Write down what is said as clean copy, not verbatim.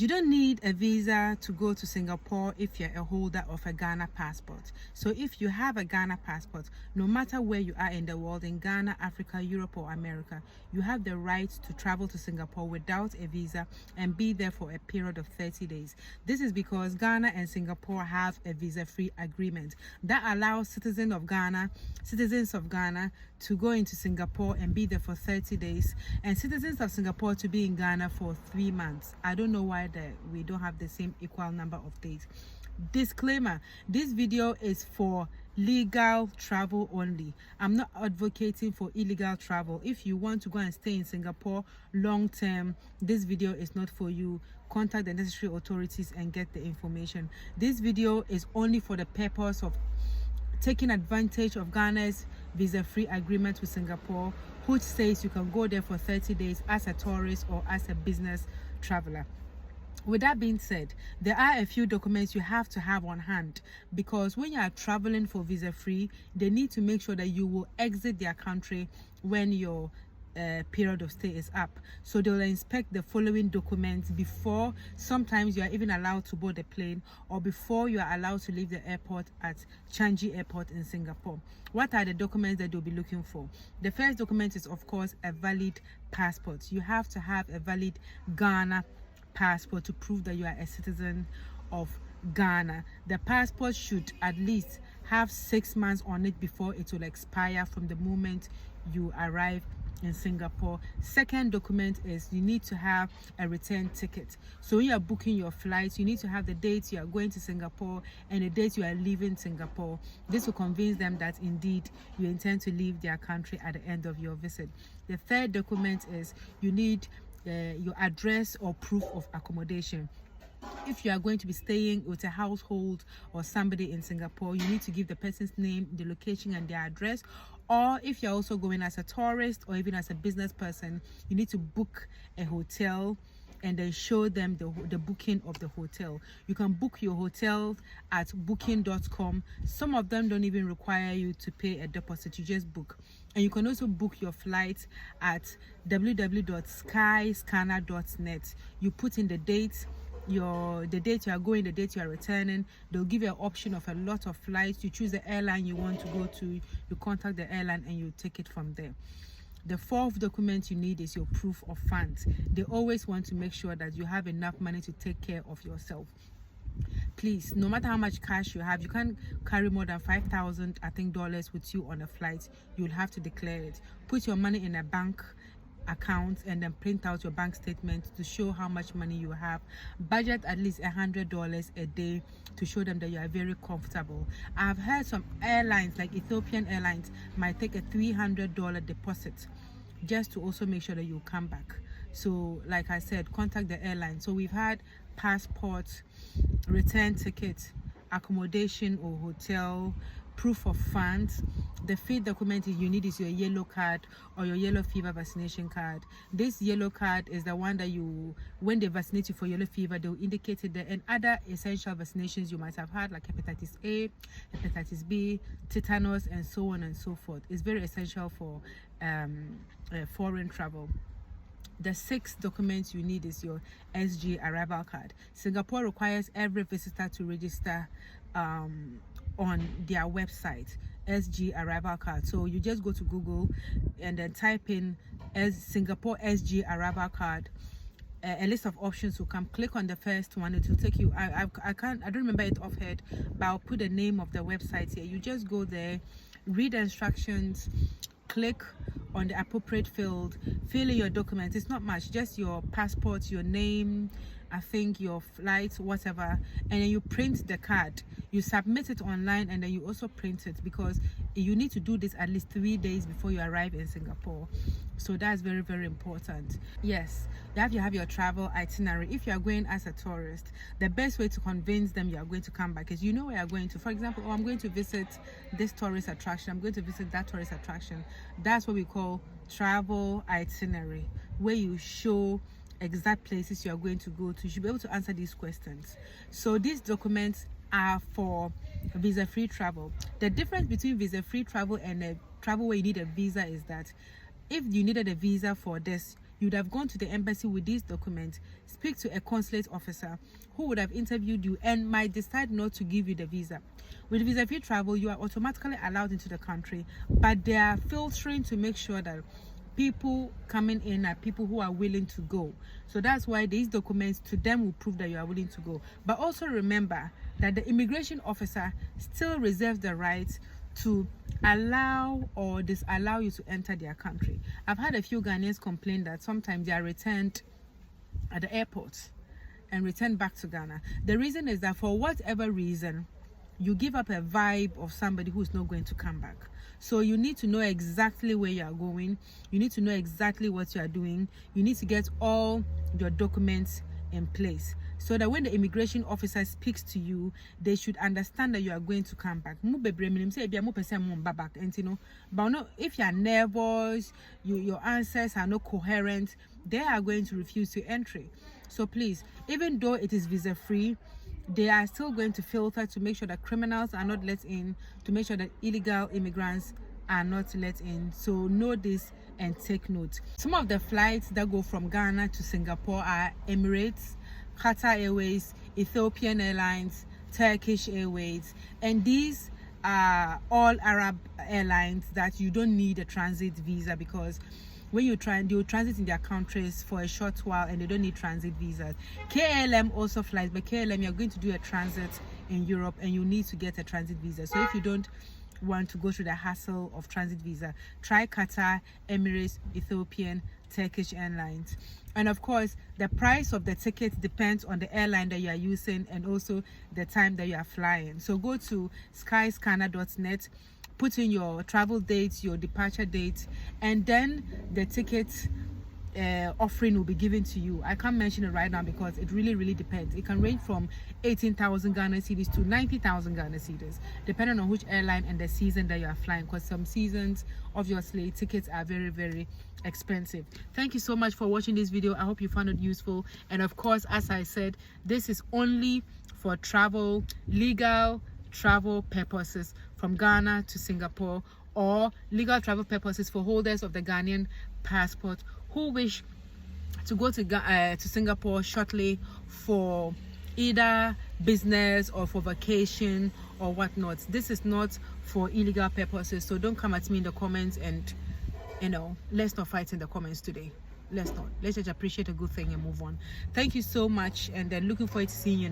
You don't need a visa to go to Singapore if you're a holder of a Ghana passport. So if you have a Ghana passport, no matter where you are in the world, in Ghana, Africa, Europe, or America, you have the right to travel to Singapore without a visa and be there for a period of 30 days. This is because Ghana and Singapore have a visa-free agreement that allows citizens of Ghana to go into Singapore and be there for 30 days, and citizens of Singapore to be in Ghana for 3 months. I don't know why we don't have the same equal number of days. Disclaimer: this video is for legal travel only. I'm not advocating for illegal travel. If you want to go and stay in Singapore long term, this video is not for you. Contact the necessary authorities and get the information. This video is only for the purpose of taking advantage of Ghana's visa-free agreement with Singapore, which says you can go there for 30 days as a tourist or as a business traveler. With that being said, there are a few documents you have to have on hand, because when you are traveling for visa-free, they need to make sure that you will exit their country when your period of stay is up. So they'll inspect the following documents before sometimes you are even allowed to board the plane, or before you are allowed to leave the airport at Changi Airport in Singapore. What are the documents that they'll be looking for? The first document is, of course, a valid passport. You have to have a valid Ghana passport to prove that you are a citizen of Ghana. The passport should at least have 6 months on it before it will expire from the moment you arrive in Singapore. Second document is you need to have a return ticket. So when you are booking your flights, you need to have the date you are going to Singapore and the date you are leaving Singapore. This will convince them that indeed you intend to leave their country at the end of your visit. The third document is you need your address or proof of accommodation. If you are going to be staying with a household or somebody in Singapore, you need to give the person's name, the location, and their address. Or if you're also going as a tourist or even as a business person, you need to book a hotel and then show them the booking of the hotel. You can book your hotel at booking.com. Some of them don't even require you to pay a deposit, you just book. And you can also book your flight at www.skyscanner.net. You put in the date, the date you are going, the date you are returning. They'll give you an option of a lot of flights. You choose the airline you want to go to, you contact the airline, and you take it from there. The fourth document you need is your proof of funds. They always want to make sure that you have enough money to take care of yourself. Please, no matter how much cash you have, you can't carry more than $5,000 with you on a flight. You'll have to declare it. Put your money in a bank account and then print out your bank statement to show how much money you have. Budget at least $100 a day to show them that you are very comfortable. I've heard some airlines like Ethiopian Airlines might take a $300 deposit just to also make sure that you come back. So like I said, contact the airline. So we've had passport, return ticket, accommodation or hotel, proof of funds. The fifth document you need is your yellow card or your yellow fever vaccination card. This yellow card is the one that when they vaccinate you for yellow fever, they'll indicate it there, and other essential vaccinations you might have had, like hepatitis A, hepatitis B, tetanus, and so on and so forth. It's very essential for foreign travel. The sixth document you need is your SG arrival card. Singapore requires every visitor to register on their website, SG arrival card. So you just go to Google and then type in Singapore SG arrival card. A list of options will come. Click on the first one. It will take you, I don't remember it offhand, but I'll put the name of the website here. You just go there, read the instructions, click on the appropriate field, fill in your documents. It's not much, just your passport, your name, I think your flight, whatever, and then you print the card. You submit it online and then you also print it, because you need to do this at least 3 days before you arrive in Singapore. So that's very, very important. Yes, you have to have your travel itinerary. If you are going as a tourist, the best way to convince them you are going to come back is you know where you are going to. For example, I'm going to visit this tourist attraction, I'm going to visit that tourist attraction. That's what we call travel itinerary, where you show exact places you are going to go to. You should be able to answer these questions. So these documents are for visa-free travel. The difference between visa-free travel and a travel where you need a visa is that if you needed a visa for this, you would have gone to the embassy with these documents, speak to a consulate officer who would have interviewed you and might decide not to give you the visa. With visa-free travel, you are automatically allowed into the country, but they are filtering to make sure that people coming in are people who are willing to go. So that's why these documents to them will prove that you are willing to go. But also remember that the immigration officer still reserves the right to allow or disallow you to enter their country. I've had a few Ghanaians complain that sometimes they are returned at the airport and returned back to Ghana. The reason is that for whatever reason, you give up a vibe of somebody who's not going to come back. So you need to know exactly where you are going. You need to know exactly what you are doing. You need to get all your documents in place so that when the immigration officer speaks to you, they should understand that you are going to come back. And but if you are nervous, your answers are not coherent, they are going to refuse to entry. So please, even though it is visa free, they are still going to filter to make sure that criminals are not let in, to make sure that illegal immigrants are not let in. So know this and take note. Some of the flights that go from Ghana to Singapore are Emirates, Qatar Airways, Ethiopian Airlines, Turkish Airways, and these are all Arab airlines that you don't need a transit visa, because when you do transit in their countries for a short while and they don't need transit visas. KLM also flies, but KLM, you're going to do a transit in Europe and you need to get a transit visa. So if you don't want to go through the hassle of transit visa, try Qatar, Emirates, Ethiopian, Turkish Airlines. And of course, the price of the ticket depends on the airline that you are using and also the time that you are flying. So go to skyscanner.net, put in your travel dates, your departure dates, and then the ticket offering will be given to you. I can't mention it right now because it really depends. It can range from 18,000 Ghana cedis to 90,000 Ghana cedis, depending on which airline and the season that you are flying, because some seasons, obviously, tickets are very expensive. Thank you so much for watching this video. I hope you found it useful. And of course, as I said, this is only for travel, legal travel purposes from Ghana to Singapore, or legal travel purposes for holders of the Ghanaian passport who wish to go to Singapore shortly for either business or for vacation or whatnot. This is not for illegal purposes, so don't come at me in the comments and let's not fight in the comments today. Let's just appreciate a good thing and move on. Thank you so much, and then looking forward to seeing you